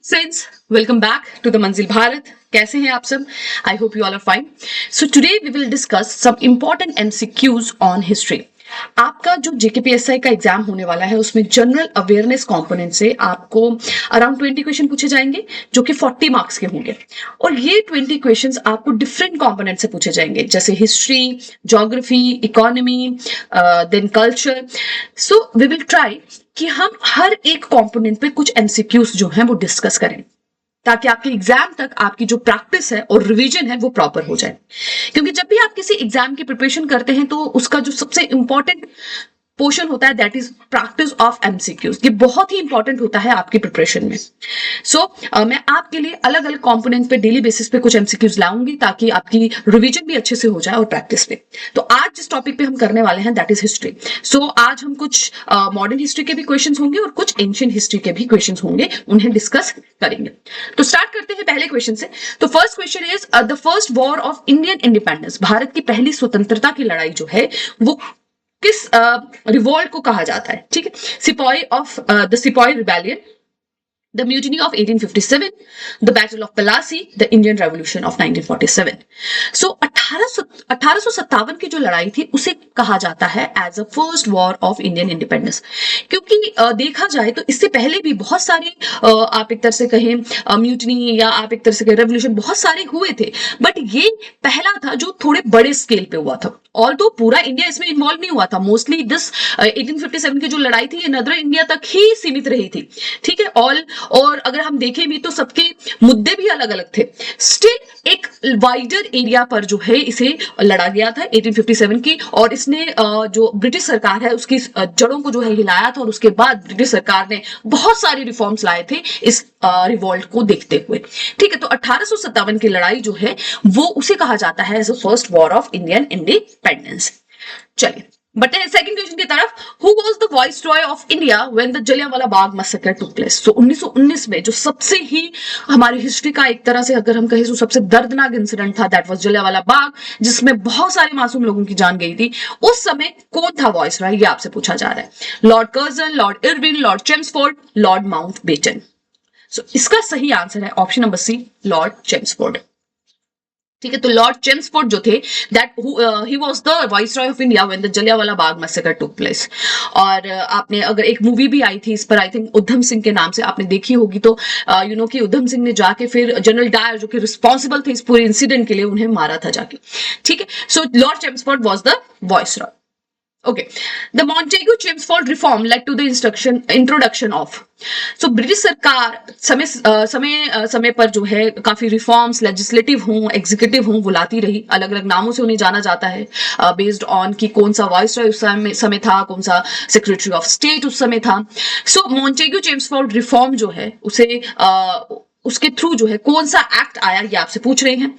Friends, welcome back to the मंजिल भारत. कैसे हैं आप सब? I hope you all are fine. So today we will discuss some important MCQs on history. आपका जो जेकेपीएसआई का एग्जाम होने वाला है उसमें जनरल अवेयरनेस कंपोनेंट से आपको अराउंड 20 क्वेश्चन पूछे जाएंगे जो कि 40 मार्क्स के होंगे. और ये 20 क्वेश्चंस आपको डिफरेंट कंपोनेंट से पूछे जाएंगे जैसे history, geography, economy, then culture. So we will try कि हम हर एक कंपोनेंट पे कुछ एमसीक्यूज जो हैं वो डिस्कस करें ताकि आपके एग्जाम तक आपकी जो प्रैक्टिस है और रिवीजन है वो प्रॉपर हो जाए. क्योंकि जब भी आप किसी एग्जाम की प्रिपरेशन करते हैं तो उसका जो सबसे इंपॉर्टेंट पोर्शन होता है that is practice of MCQs. ये बहुत ही इंपॉर्टेंट होता है आपकी प्रिपरेशन में. मैं आपके लिए अलग अलग कंपोनेंट पे डेली बेसिस पे कुछ एमसीक्यूज लाऊंगी ताकि आपकी रिवीजन भी अच्छे से हो जाए और प्रैक्टिस पे. तो आज जिस टॉपिक पे हम करने वाले हैं दैट इज हिस्ट्री. आज हम कुछ मॉडर्न हिस्ट्री के भी क्वेश्चंस होंगे और कुछ एंशिएंट हिस्ट्री के भी क्वेश्चंस होंगे, उन्हें डिस्कस करेंगे. तो स्टार्ट करते हैं पहले क्वेश्चन से. तो first question is the first war of Indian independence. Bharat की पहली स्वतंत्रता की लड़ाई जो है वो किस रिवोल्ट को कहा जाता है? ठीक है, सिपाही ऑफ द सिपाही rebellion, the mutiny of 1857, the battle of Plassey, the Indian Revolution of 1947. So 1857 की जो लड़ाई थी उसे कहा जाता है as a first war of Indian independence. क्योंकि देखा जाए तो इससे पहले भी बहुत सारे आप एक तरह से कहें म्यूटनी या आप एक तरह से कहें रेवोल्यूशन बहुत सारे हुए थे, बट ये पहला था जो थोड़े बड़े स्केल पे हुआ था. ऑल्दो पूरा इंडिया इसमें इन्वॉल्व नहीं हुआ था. मोस्टली दिस 1857 की जो लड़ाई थी ये नदर इंडिया तक ही सीमित रही थी. ठीक है, और अगर हम देखें भी तो सबके मुद्दे भी अलग अलग थे. स्टिल एक वाइडर एरिया पर जो है इसे लड़ा गया था 1857 की, और इसने जो ब्रिटिश सरकार है उसकी जड़ों को जो है हिलाया था. और उसके बाद ब्रिटिश सरकार ने बहुत सारे रिफॉर्म्स लाए थे इस रिवॉल्ट को देखते हुए. ठीक है, तो 1857 की लड़ाई जो है वो उसे कहा जाता है as a first war of Indian independence. चलिए बट सेकंड क्वेश्चन की तरफ. Who was the viceroy of India when the Jallianwala Bagh massacre took place. So 1919 में जो सबसे ही हमारी हिस्ट्री का एक तरह से अगर हम कहें तो सबसे दर्दनाक इंसिडेंट था दैट वाज जलियांवाला बाग, जिसमें बहुत सारे मासूम लोगों की जान गई थी. उस समय कौन था वाइसरॉय, ये आपसे पूछा जा रहा है. Lord Curzon, Lord Irwin, Lord Chelmsford, Lord Mountbatten. So इसका सही आंसर है option number C, Lord Chelmsford. ठीक है, तो लॉर्ड चेम्सफोर्ड जो थे that he was the viceroy of India when the Jallianwala Bagh massacre took place. और आपने अगर एक मूवी भी आई थी इस पर, आई थिंक उधम सिंह के नाम से, आपने देखी होगी, तो यू नो कि उधम सिंह ने जाके फिर जनरल डायर जो कि रिस्पॉन्सिबल थे इस पूरे इंसिडेंट के लिए उन्हें मारा था जाके. ठीक है, so Lord Chelmsford was the viceroy. Okay, the Montagu-Chelmsford reform led to the introduction of. So British सरकार समय पर जो है काफी रिफॉर्म्स, लेजिस्लेटिव हों, एग्जीक्यूटिव हों, वो लाती रही. अलग अलग नामों से उन्हें जाना जाता है बेस्ड ऑन कि कौन सा वाइसरॉय उस समय था, कौन सा सेक्रेटरी ऑफ स्टेट उस समय था. सो मॉन्टेग्यू-चेम्सफोर्ड रिफॉर्म जो है उसे उसके थ्रू जो है कौन सा एक्ट आया ये आपसे पूछ रहे हैं.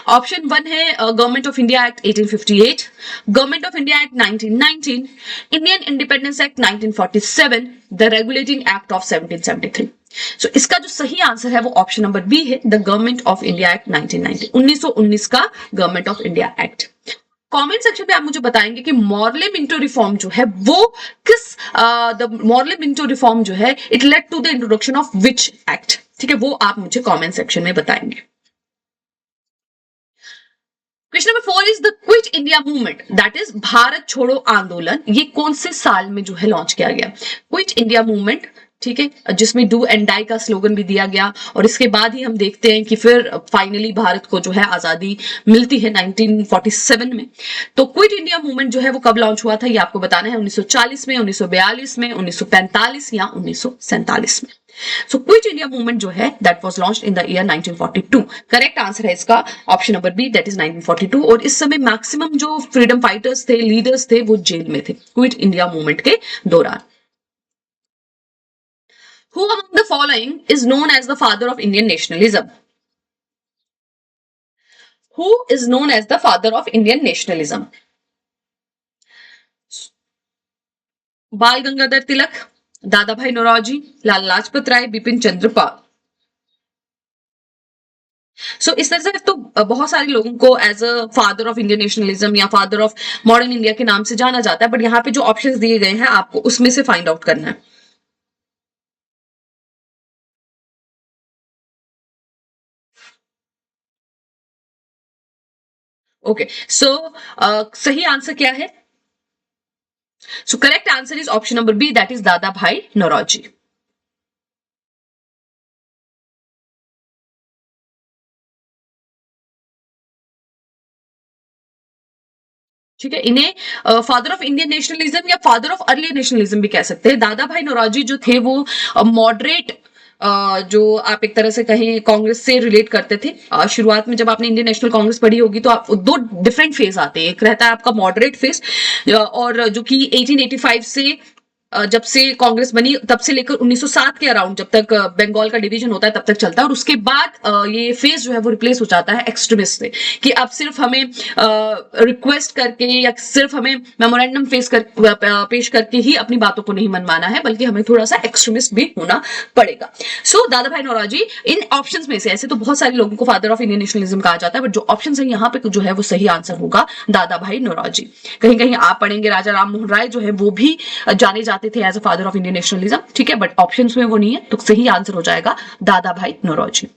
ऑप्शन 1 है government of India act 1858, government of India act 1919, Indian independence act 1947, the regulating act of 1773. सो इसका जो सही आंसर है वो ऑप्शन नंबर बी है, the government of India act 1919 का government of India act. Comment section पे आप मुझे बताएंगे कि मॉर्ले मिंटो रिफॉर्म जो है वो किस द मॉर्ले मिंटो रिफॉर्म जो है it led to the introduction of which act. ठीक है, वो आप मुझे कमेंट सेक्शन में बताएंगे. Question number 4 is the quit India movement that is Bharat छोड़ो आंदोलन. ये कौन से साल में जो है लॉन्च किया गया? क्विट इंडिया मूवमेंट, ठीक है, जिसमें डू एंड डाई का स्लोगन भी दिया गया. और इसके बाद ही हम देखते हैं कि फिर फाइनली भारत को जो है आजादी मिलती है 1947 में. तो क्विट इंडिया मूवमेंट जो है वो कब लॉन्च हुआ था ये आपको बताना है. 1940 में, 1942 में, 1945 या 1947 में. सो क्विट इंडिया मूवमेंट जो है that was launched in the year 1942. Correct answer है इसका option number B, that is 1942. और इस समय मैक्सिमम जो फ्रीडम फाइटर्स थे, लीडर्स थे, वो जेल में थे क्विट इंडिया मूवमेंट के दौरान. Who among the following is known as the father of Indian nationalism? Who is known as the father of Indian nationalism? बाल गंगाधर तिलक, दादा भाई नौरोजी, लाला लाजपत राय, बिपिन चंद्र पाल. इस तरह से तो बहुत सारे लोगों को as a father of Indian nationalism या फादर ऑफ मॉडर्न इंडिया के नाम से जाना जाता है, बट यहाँ पे जो ऑप्शंस दिए गए हैं आपको उसमें से फाइंड आउट करना है. ओके, सो सही आंसर क्या है? So correct answer is option number B, that is Dadabhai Naoroji. ठीक है, इन्हें फादर ऑफ इंडियन नेशनलिज्म या फादर ऑफ अर्ली नेशनलिज्म भी कह सकते हैं। दादा भाई नौरोजी जो थे वो मॉडरेट, जो आप एक तरह से कहें कांग्रेस से रिलेट करते थे। शुरुआत में जब आपने इंडियन नेशनल कांग्रेस पढ़ी होगी तो आप दो डिफरेंट फेज आते हैं। एक रहता है आपका मॉडरेट फेज, और जो कि 1885 से जब से कांग्रेस बनी तब से लेकर 1907 के अराउंड, जब तक बंगाल का डिवीजन होता है तब तक चलता है। और उसके बाद ये फेज जो है वो रिप्लेस हो जाता है एक्सट्रीमिस्ट से, कि अब सिर्फ हमें रिक्वेस्ट करके या सिर्फ हमें मेमोरेंडम पेश करके ही अपनी बातों को नहीं मनवाना है, बल्कि हमें थोड़ा सा एक्सट्रीमिस्ट भी होना पड़ेगा। सो दादा भाई नौरोजी इन ऑप्शंस में से, ऐसे तो बहुत सारे लोगों को फादर ऑफ इंडियन नेशनलिज्म कहा जाता है, बट जो ऑप्शन है यहाँ पे जो है वो सही आंसर होगा दादा भाई नौरोजी। कहीं कहीं आप पढ़ेंगे राजा राम मोहन राय जो है वो भी जाने जाते थे as a father of Indian nationalism, ठीक है, बट ऑप्शंस में वो नहीं है, तो सही आंसर हो जाएगा Dadabhai Naoroji.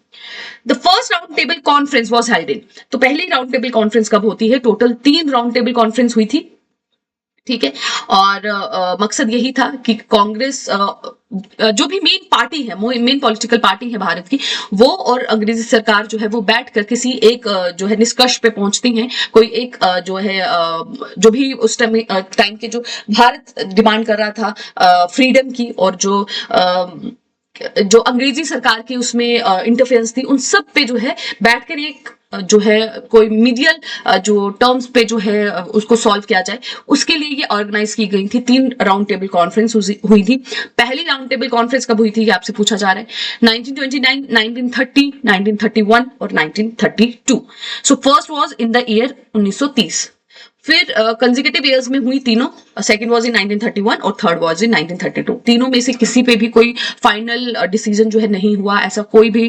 The first round table conference was held in, तो पहली राउंड टेबल कॉन्फ्रेंस कब होती है? टोटल 3 राउंड टेबल कॉन्फ्रेंस हुई थी, ठीक है, और मकसद यही था कि कांग्रेस जो भी मेन पार्टी है, मेन पॉलिटिकल पार्टी है भारत की, वो और अंग्रेजी सरकार जो है वो बैठ कर किसी एक जो है निष्कर्ष पे पहुंचती हैं। कोई एक जो है जो भी उस टाइम के जो भारत डिमांड कर रहा था फ्रीडम की, और जो अंग्रेजी सरकार की उसमें इंटरफेरेंस थी, उन सब पे जो है बैठकर एक जो है कोई मीडियल जो टर्म्स पे जो है उसको सॉल्व किया जाए, उसके लिए ये ऑर्गेनाइज की गई थी। 3 राउंड टेबल कॉन्फ्रेंस हुई थी। पहली राउंड टेबल कॉन्फ्रेंस कब हुई थी, ये आपसे पूछा जा रहा है। 1929, 1930, 1931 और 1932। So first was in the year 1930। फिर कंसेक्यूटिव इयर्स में हुई तीनों, सेकंड वाज इन 1931 और थर्ड वाज इन 1932। तीनों में से किसी पे भी कोई फाइनल डिसीजन जो है नहीं हुआ, ऐसा कोई भी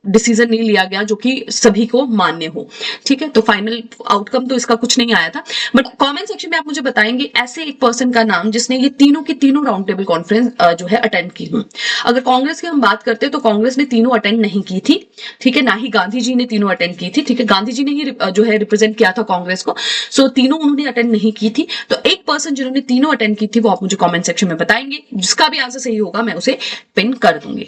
डिसीजन नहीं लिया गया जो कि सभी को मान्य हो, ठीक है। तो फाइनल आउटकम तो इसका कुछ नहीं आया था, बट कमेंट सेक्शन में आप मुझे बताएंगे ऐसे एक पर्सन का नाम जिसने ये तीनों की तीनों राउंड टेबल कॉन्फ्रेंस जो है अटेंड की हूं। अगर कांग्रेस की हम बात करते हैं तो कांग्रेस ने तीनों अटेंड नहीं की थी, ठीक है, ना ही गांधी जी ने तीनों अटेंड की थी, ठीक है। गांधी जी ने ही जो है रिप्रेजेंट किया था कांग्रेस को, सो तीनों उन्होंने अटेंड नहीं की थी। तो एक पर्सन जिन्होंने तीनों अटेंड की थी वो आप मुझे कमेंट सेक्शन में बताएंगे, जिसका भी आंसर सही होगा मैं उसे पिन कर दूंगी।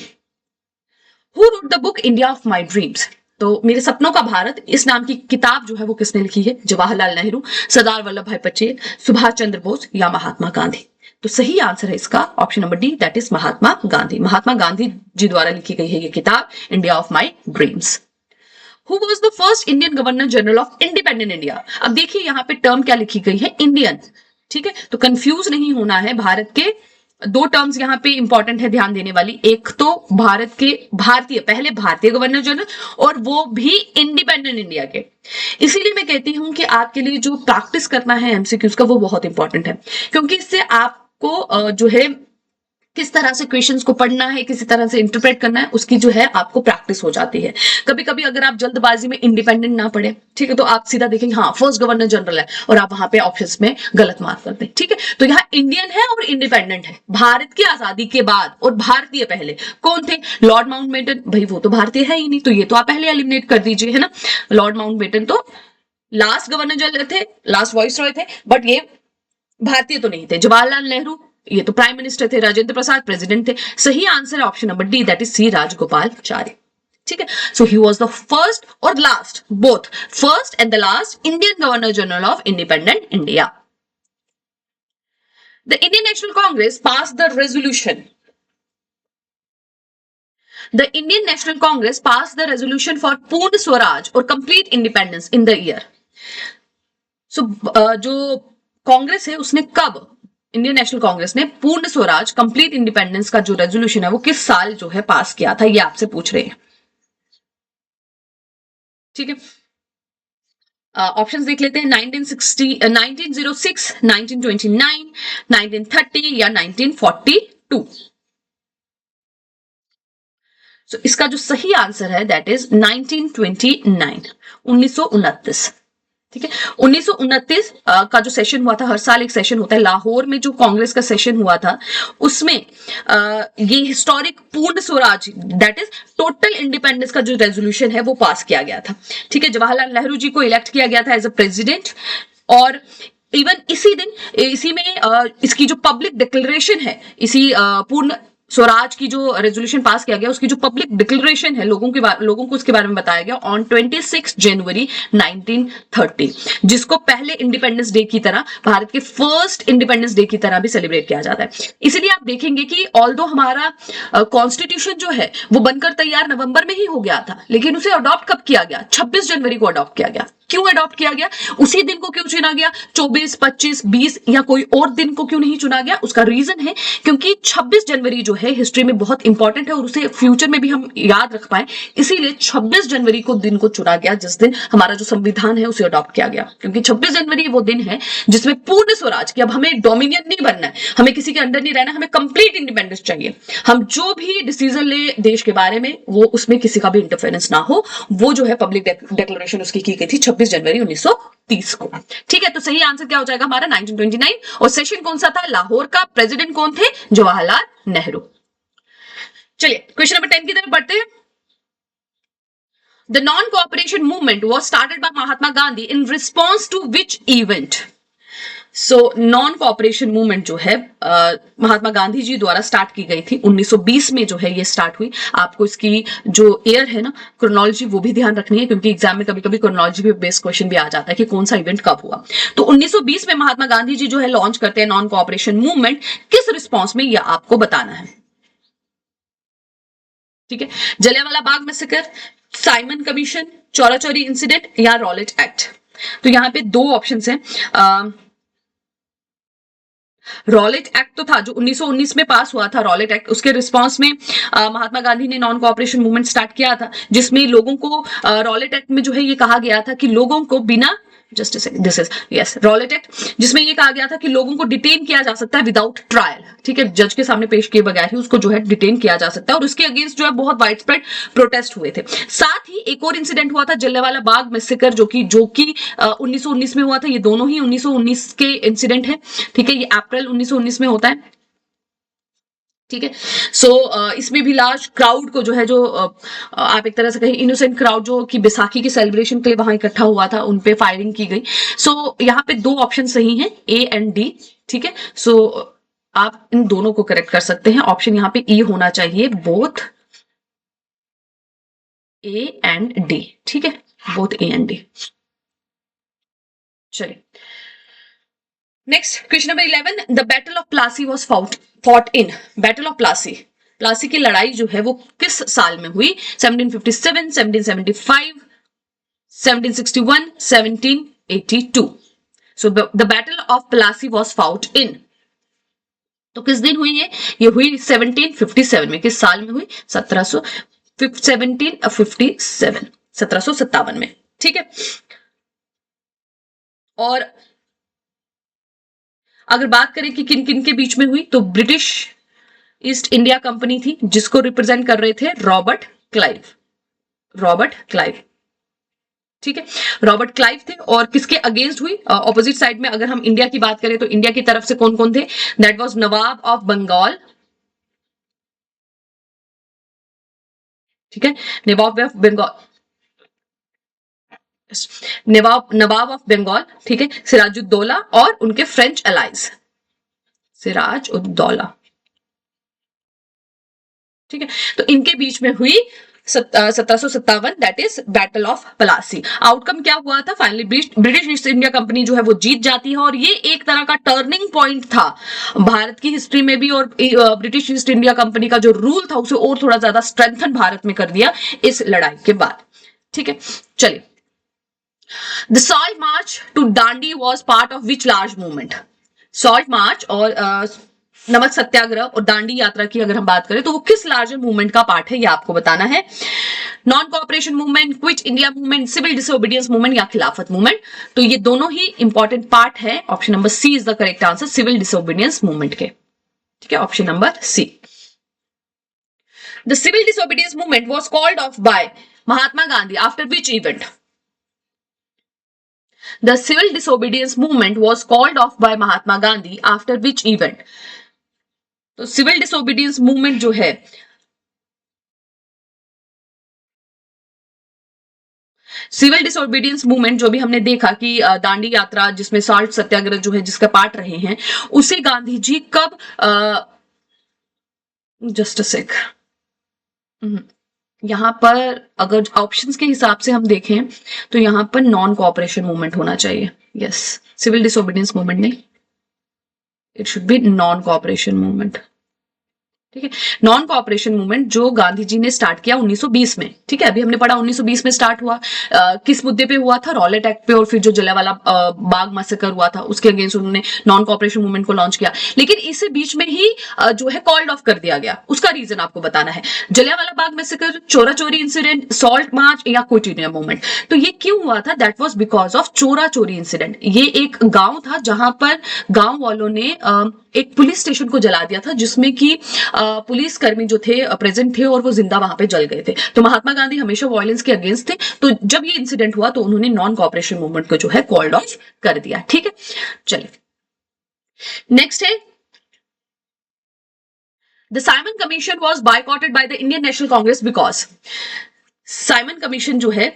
Who wrote the book India of my dreams, तो मेरे सपनों का भारत, इस नाम की किताब जो है वो किसने लिखी है? जवाहरलाल नेहरू, सरदार वल्लभ भाई पटेल, सुभाष चंद्र बोस या महात्मा गांधी? तो सही आंसर है इसका option number D, that is Mahatma Gandhi. Mahatma Gandhi ji द्वारा लिखी गई है ये किताब India of my dreams. Who was the first Indian Governor General of Independent India? अब देखिए यहाँ पे टर्म क्या लिखी गई है? इंडियन, ठीक है, तो कंफ्यूज नहीं होना है। भारत के 2 टर्म्स यहाँ पे इंपॉर्टेंट है ध्यान देने वाली। एक तो भारत के भारतीय, पहले भारतीय गवर्नर जनरल, और वो भी इंडिपेंडेंट इंडिया के। इसीलिए मैं कहती हूं कि आपके लिए जो प्रैक्टिस करना है एमसीक्यूज का वो बहुत इंपॉर्टेंट है, क्योंकि इससे आपको जो है किस तरह से क्वेश्चंस को पढ़ना है, किसी तरह से इंटरप्रेट करना है, उसकी जो है आपको प्रैक्टिस हो जाती है। कभी कभी अगर आप जल्दबाजी में इंडिपेंडेंट ना पढ़े, ठीक है, तो आप सीधा देखेंगे हाँ फर्स्ट गवर्नर जनरल है, और आप वहां पे ऑप्शंस में गलत मार्क करते हैं, ठीक है। तो यहाँ इंडियन है और इंडिपेंडेंट है। भारत की आजादी के बाद और भारतीय पहले कौन थे? लॉर्ड माउंटबेटन, भाई वो तो भारतीय है ही नहीं, तो ये तो आप पहले एलिमिनेट कर दीजिए, है ना। लॉर्ड माउंटबेटन तो लास्ट गवर्नर जनरल थे, लास्ट वॉइस रॉय थे, बट ये भारतीय तो नहीं थे। जवाहरलाल नेहरू ये तो प्राइम मिनिस्टर थे। राजेंद्र प्रसाद प्रेसिडेंट थे। सही आंसर है option number D, that is C Rajagopalachari, ठीक है। So he was the first और last, both first and the last Indian governor general of independent India. The Indian National Congress pass the resolution, the Indian National Congress passed the resolution for पूर्ण स्वराज और complete independence in the year. So जो कांग्रेस है उसने कब, Indian National Congress ने पूर्ण Swaraj complete independence का जो रेजोल्यूशन है वो किस साल जो है पास किया था, ये आपसे पूछ रहे हैं, ठीक है। ऑप्शंस देख लेते हैं। 1960, 1906, 1929, 1930 या 1942। So, इसका जो सही आंसर है दैट इज 1929, 1929। ठीक है। 1929 का जो सेशन हुआ था, हर साल एक सेशन होता है, लाहौर में जो कांग्रेस का सेशन हुआ था उसमें ये हिस्टोरिक पूर्ण Swaraj, that is total independence का जो रेजोल्यूशन है वो पास किया गया था। ठीक है, जवाहरलाल नेहरू जी को इलेक्ट किया गया था एज अ प्रेसिडेंट, और इवन इसी दिन, इसी में इसकी जो पब्लिक डिक्लेरेशन है, इसी पूर्ण स्वराज की जो रेजोल्यूशन पास किया गया उसकी जो पब्लिक डिक्लेरेशन है, लोगों को उसके बारे में बताया गया ऑन 26 जनवरी 1930, जिसको पहले इंडिपेंडेंस डे की तरह, भारत के फर्स्ट इंडिपेंडेंस डे की तरह भी सेलिब्रेट किया जाता है। इसीलिए आप देखेंगे कि ऑल्दो हमारा कॉन्स्टिट्यूशन जो है वो बनकर तैयार नवंबर में ही हो गया था, लेकिन उसे अडॉप्ट कब किया गया? 26 जनवरी को अडॉप्ट किया गया। क्यों अडॉप्ट किया गया? उसी दिन को क्यों चुना गया? 24, 25, 20 या कोई और दिन को क्यों नहीं चुना गया? उसका रीजन है क्योंकि 26 जनवरी जो है हिस्ट्री में बहुत इंपॉर्टेंट है और उसे फ्यूचर में भी हम याद रख पाए, इसीलिए 26 जनवरी को दिन को चुना गया जिस दिन हमारा जो संविधान है उसे अडॉप्ट किया गया। क्योंकि 26 जनवरी वो दिन है जिसमें पूर्ण स्वराज, कि अब हमें डोमिनियन नहीं बनना है, हमें किसी के अंडर नहीं रहना, हमें कंप्लीट इंडिपेंडेंस चाहिए। हम जो भी डिसीजन ले देश के बारे में वो उसमें किसी का भी इंटरफेरेंस ना हो, वो जो है पब्लिक डिक्लेरेशन उसकी की गई थी 26 जनवरी 1930 को। ठीक है, तो सही आंसर क्या हो जाएगा हमारा? 1929। और सेशन कौन सा था? लाहौर का। प्रेसिडेंट कौन थे? जवाहरलाल नेहरू। चलिए क्वेश्चन नंबर 10 की तरफ बढ़ते हैं। The non-cooperation movement was started by Mahatma Gandhi in response to which event? So non cooperation movement जो है महात्मा गांधी जी द्वारा स्टार्ट की गई थी 1920 में जो है ये स्टार्ट हुई। आपको इसकी जो ईयर है ना, क्रोनोलॉजी, वो भी ध्यान रखनी है क्योंकि एग्जाम में कभी कभी क्रोनोलॉजी पे बेस्ड क्वेश्चन भी आ जाता है कि कौन सा इवेंट कब हुआ। तो 1920 में महात्मा गांधी जी जो है लॉन्च करते हैं नॉन कॉपरेशन मूवमेंट। किस रिस्पॉन्स में, यह आपको बताना है। ठीक है, Jallianwala Bagh massacre, Simon Commission, Chaura Chauri incident या रॉलेट एक्ट। तो यहाँ पे दो ऑप्शंस हैं। रॉलेट एक्ट तो था जो 1919 में पास हुआ था, रॉलेट एक्ट, उसके रिस्पांस में महात्मा गांधी ने नॉन कोऑपरेशन मूवमेंट स्टार्ट किया था, जिसमें लोगों को रॉलेट एक्ट में जो है ये कहा गया था कि लोगों को बिना, just this is yes Rowlatt act, जिसमें ये कहा गया था कि लोगों को डिटेन किया जा सकता है विदाउट ट्रायल। ठीक है, जज के सामने पेश किए बगैर ही उसको जो है डिटेन किया जा सकता है, और उसके अगेंस्ट जो है बहुत वाइड स्प्रेड प्रोटेस्ट हुए थे। साथ ही एक और इंसिडेंट हुआ था जलियांवाला बाग मैसेकर, जो कि 1919 में हुआ था। ये दोनों ही 1919 के इंसिडेंट है। ठीक है, ये अप्रैल 1919 में होता है। ठीक है, सो इसमें भी लार्ज क्राउड को जो है, जो आप एक तरह से कहें इनोसेंट क्राउड जो कि बैसाखी के सेलिब्रेशन के लिए वहां इकट्ठा हुआ था, उन पे फायरिंग की गई। सो यहाँ पे दो ऑप्शन सही हैं, ए एंड डी। ठीक है, सो आप इन दोनों को करेक्ट कर सकते हैं। ऑप्शन यहाँ पे ई होना चाहिए, बोथ ए एंड डी। ठीक है, बोथ ए एंड डी। चलिए next question number 11। The battle of Plassey was fought in. Battle of Plassey, Plassey की लड़ाई जो है वो किस साल में हुई? 1757, 1775, 1761, 1782। So the battle of Plassey was fought in. तो किस दिन हुई ये हुई 1757 में। किस साल में हुई? 1757 में। ठीक है, और अगर बात करें कि किन किन के बीच में हुई, तो ब्रिटिश ईस्ट इंडिया कंपनी थी जिसको रिप्रेजेंट कर रहे थे रॉबर्ट क्लाइव। रॉबर्ट क्लाइव, ठीक है, रॉबर्ट क्लाइव थे। और किसके अगेंस्ट हुई? ऑपोजिट साइड में अगर हम इंडिया की बात करें तो इंडिया की तरफ से कौन कौन थे? That was Nawab of Bengal. ठीक है, नवाब ऑफ बंगाल, नवाब ऑफ बंगाल। ठीक है, सिराजुद्दौला और उनके फ्रेंच अलाइज, सिराजुद्दौला। ठीक है, तो इनके बीच में हुई 1757, that is battle of Plassey. Outcome क्या हुआ था? Finally British east India company जो है वो जीत जाती है, और ये एक तरह का टर्निंग पॉइंट था भारत की हिस्ट्री में भी, और ब्रिटिश ईस्ट इंडिया कंपनी का जो रूल था उसे और थोड़ा ज्यादा स्ट्रेंथन भारत में कर दिया इस लड़ाई के बाद। ठीक है, चलिए the salt March two Dandi was part of which large movement? Salt march और नमक सत्याग्रह और दांडी यात्रा की अगर हम बात करें तो वो किस लार्जर मूवमेंट का पार्ट है, ये आपको बताना है। Non cooperation movement, quit India movement, civil disobedience movement या खिलाफत मूवमेंट? तो ये दोनों ही इंपॉर्टेंट पार्ट है। Option number C is the correct answer, civil disobedience movement के। ठीक है, option number C. The civil disobedience movement was called off by Mahatma Gandhi after which event? The civil disobedience movement was called off by Mahatma Gandhi after which event? तो civil disobedience movement जो है, civil disobedience movement जो भी हमने देखा कि दांडी यात्रा जिसमें साल्ट सत्याग्रह जो है जिसका पार्ट रहे हैं, उसे गांधी जी कब, जस्ट अ सेक, यहां पर अगर ऑप्शंस के हिसाब से हम देखें तो यहां पर नॉन कोऑपरेशन मूवमेंट होना चाहिए. यस, सिविल डिसोबीडियंस मूवमेंट नहीं, it should be non cooperation movement. ठीक है, नॉन कोऑपरेशन मूवमेंट जो गांधी जी ने स्टार्ट किया 1920 में. ठीक है, अभी हमने पढ़ा 1920 में स्टार्ट हुआ. किस मुद्दे पे हुआ था? रॉलेट एक्ट पे, और फिर जो जलियांवाला बाग मैसेकर हुआ था उसके अगेंस्ट उन्होंने नॉन कोऑपरेशन मूवमेंट को लॉन्च किया. लेकिन इसे बीच में ही जो है कॉल्ड ऑफ कर दिया गया. उसका रीजन आपको बताना है. जलियांवाला बाग मैसेकर, चोरा चोरी इंसिडेंट, सॉल्ट मार्च या क्विटिनिया मूवमेंट. तो ये क्यों हुआ था? दैट वाज बिकॉज ऑफ चोरा चोरी इंसिडेंट. ये एक गांव था जहां पर गांव वालों ने एक पुलिस स्टेशन को जला दिया था जिसमें कि पुलिस कर्मी जो थे प्रेजेंट थे और वो जिंदा वहां पे जल गए थे. तो महात्मा गांधी हमेशा वायलेंस के अगेंस्ट थे. तो जब ये इंसिडेंट हुआ तो उन्होंने नॉन कोऑपरेशन मूवमेंट को जो है कॉल्ड ऑफ कर दिया. ठीक है, चलिए नेक्स्ट है, the Simon commission was बायकॉटेड by the Indian National Congress because. Simon commission जो है,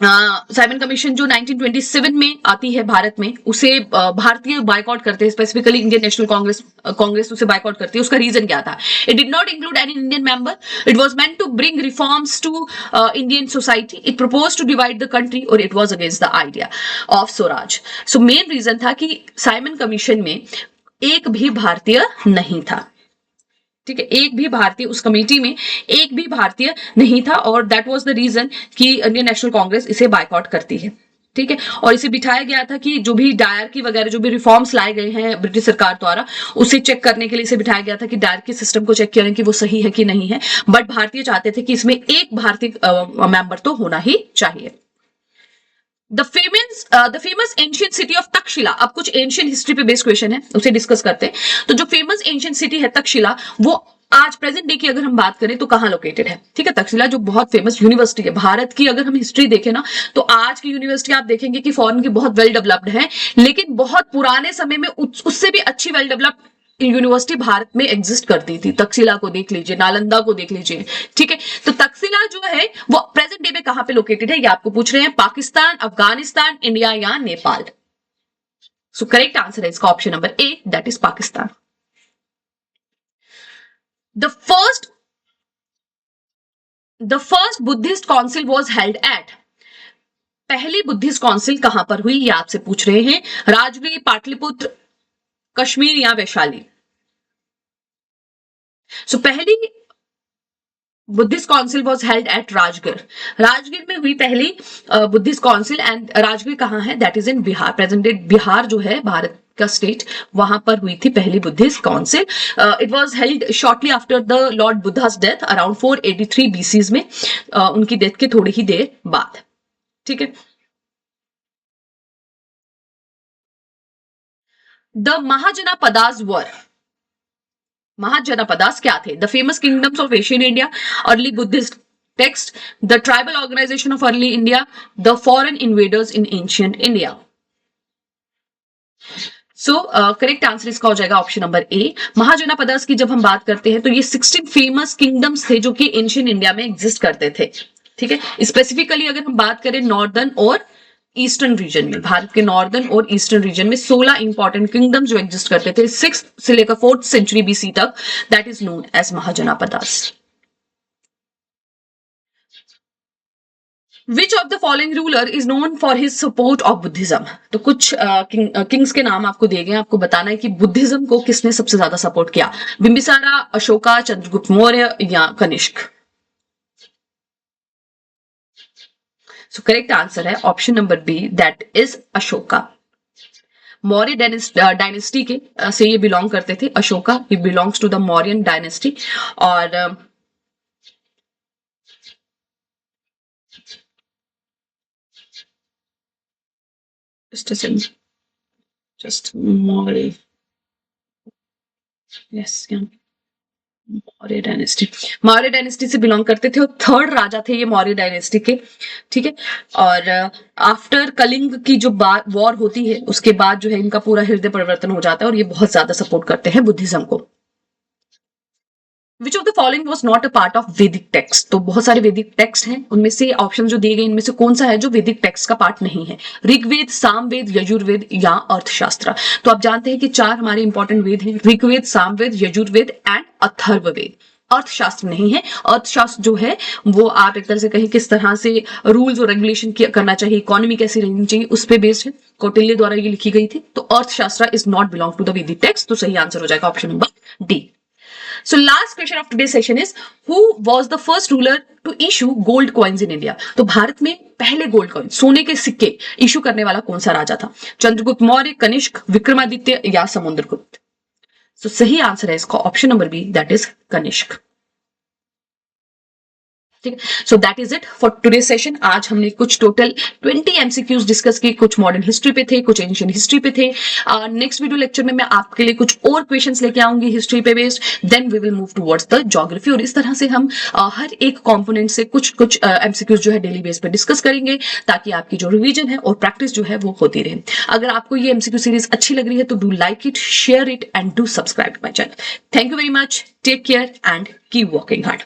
साइमन कमीशन जो 1927 में आती है भारत में, उसे भारतीय बायकॉट करते हैं, स्पेसिफिकली इंडियन नेशनल कांग्रेस उसे बायकॉट करती है. उसका रीजन क्या था? It did not include any Indian member. It was meant to bring reforms to Indian society. It propose to divide the country और it was against the idea of swaraj. So main reason था कि Simon commission में एक भी भारतीय नहीं था. ठीक है, एक भी भारतीय उस कमेटी में एक भी भारतीय नहीं था और दैट वाज द रीजन कि इंडियन नेशनल कांग्रेस इसे बायकॉट करती है. ठीक है, और इसे बिठाया गया था कि जो भी डायरकी वगैरह जो भी रिफॉर्म्स लाए गए हैं ब्रिटिश सरकार द्वारा, उसे चेक करने के लिए इसे बिठाया गया था कि डायरकी सिस्टम को चेक करें कि वो सही है कि नहीं है. बट भारतीय चाहते थे कि इसमें एक भारतीय मेंबर तो होना ही चाहिए. The famous ancient city of Takshashila. अब कुछ एंशियंट हिस्ट्री पे बेस्ड क्वेश्चन है, उसे डिस्कस करते हैं. तो जो फेमस एंशियंट सिटी है तक्षशिला, वो आज प्रेजेंट डे की अगर हम बात करें तो कहां लोकेटेड है? ठीक है, तक्षशिला जो बहुत फेमस यूनिवर्सिटी है भारत की, अगर हम हिस्ट्री देखें ना तो आज की यूनिवर्सिटी आप देखेंगे कि फॉरेन की बहुत वेल डेवलप्ड है, लेकिन बहुत पुराने समय में उससे भी अच्छी वेल डेवलप्ड यूनिवर्सिटी भारत में एग्जिस्ट करती थी. तक्षशिला को देख लीजिए, नालंदा को देख लीजिए. ठीक है, तो तक्षशिला जो है वो प्रेजेंट डे में कहां पे लोकेटेड है, ये आपको पूछ रहे हैं. पाकिस्तान, अफगानिस्तान, इंडिया या नेपाल? सो करेक्ट आंसर है इसका option number A, that is Pakistan. The first Buddhist council was held at. पहली बुद्धिस्ट काउंसिल कहां पर हुई, ये आपसे पूछ रहे हैं. राजगीर, पाटलिपुत्र, कश्मीर या वैशाली? सो पहली Buddhist council was held at Rajgir. Rajgir में हुई पहली बुद्धिस्ट काउंसिल. एंड राजगीर कहां है? That is in Bihar. Present day Bihar जो है भारत का स्टेट, वहां पर हुई थी पहली Buddhist council. It was held shortly after the Lord Buddhas death around 483 बीसीज में, उनकी डेथ के थोड़ी ही देर बाद. ठीक है, द महाजनापदास वर. महाजनपदास क्या थे? The famous kingdoms of Asian India, early Buddhist text, the tribal organisation of early India, the foreign invaders in ancient India. So correct answer इसका हो जाएगा ऑप्शन नंबर ए. महाजनापदास की जब हम बात करते हैं तो ये 16 फेमस किंगडम्स थे जो कि एंशियंट इंडिया में एग्जिस्ट करते थे. ठीक है, स्पेसिफिकली अगर हम बात करें नॉर्दर्न और ईस्टर्न रीजन में, भारत के नॉर्दर्न और ईस्टर्न रीजन में 16 इंपॉर्टेंट किंगडम जो एग्जिस्ट करते थे 6 से लेकर 4th सेंचुरी बीसी तक, that is known as Mahajanapadas. Which of the following ruler is known for his support of Buddhism. तो कुछ किंग्स के नाम आपको दिए गए, आपको बताना है कि बुद्धिज्म को किसने सबसे ज्यादा सपोर्ट किया. बिंबिसारा, अशोका, चंद्रगुप्त मौर्य या कनिष्क? सो करेक्ट आंसर है option number B, that is Ashoka. Maurya dynasty के से ये बिलोंग करते थे. Ashoka, he belongs to the Mauryan dynasty. और just Maurya, yes, Maurya dynasty से बिलोंग करते थे और थर्ड राजा थे ये मौर्य डायनेस्टी के, ठीक है। और आफ्टर कलिंग की जो वॉर होती है उसके बाद जो है इनका पूरा हृदय परिवर्तन हो जाता है और ये बहुत ज्यादा सपोर्ट करते हैं बुद्धिज्म को। विच of the following was not a part of वैदिक टेक्स्ट, तो बहुत सारे वैदिक टेक्स्ट हैं, उनमें से ऑप्शन जो दिए गए इनमें से कौन सा है जो वैदिक टेक्स्ट का पार्ट नहीं है? ऋग्वेद, सामवेद, यजुर्वेद या अर्थशास्त्र। तो आप जानते हैं कि चार हमारे इंपॉर्टेंट वेद हैं, ऋग्वेद, सामवेद, यजुर्वेद एंड अथर्ववेद। अर्थशास्त्र नहीं है। अर्थशास्त्र जो है वो आप एक तरह से कहें किस तरह से रूल्स और रेगुलेशन करना चाहिए, इकोनॉमी कैसी रहनी चाहिए, उस पर बेस्ड है। कौटिल्य द्वारा ये लिखी गई थी। तो Arthashastra is not belong to the Vedic text, तो सही आंसर हो जाएगा option number D. So last question of today's session is who was the first ruler to issue gold coins in India? तो भारत में पहले गोल्ड कॉइन सोने के सिक्के इशू करने वाला कौन सा राजा था? चंद्रगुप्त मौर्य, कनिष्क, विक्रमादित्य या समुद्रगुप्त? तो सही आंसर है इसका option number B, that is Kanishka. So that is it for today session. आज हमने कुछ टोटल 20 एमसीक्यूज डिस्कस किए, कुछ मॉडर्न हिस्ट्री पे थे, कुछ एंशिएंट हिस्ट्री पे थे। नेक्स्ट वीडियो लेक्चर में मैं आपके लिए कुछ और क्वेश्चंस लेके आऊंगी हिस्ट्री पे based, then we will move towards the geography. और इस तरह से हम हर एक कॉम्पोनेंट से कुछ कुछ एमसीक्यूज जो है डेली बेस पे डिस्कस करेंगे, ताकि आपकी जो रिवीजन है और प्रैक्टिस जो है वो होती रहे। अगर आपको ये एमसीक्यू सीरीज अच्छी लग रही है तो do like it, share it and do subscribe my channel. Thank you very much, take care and keep working hard.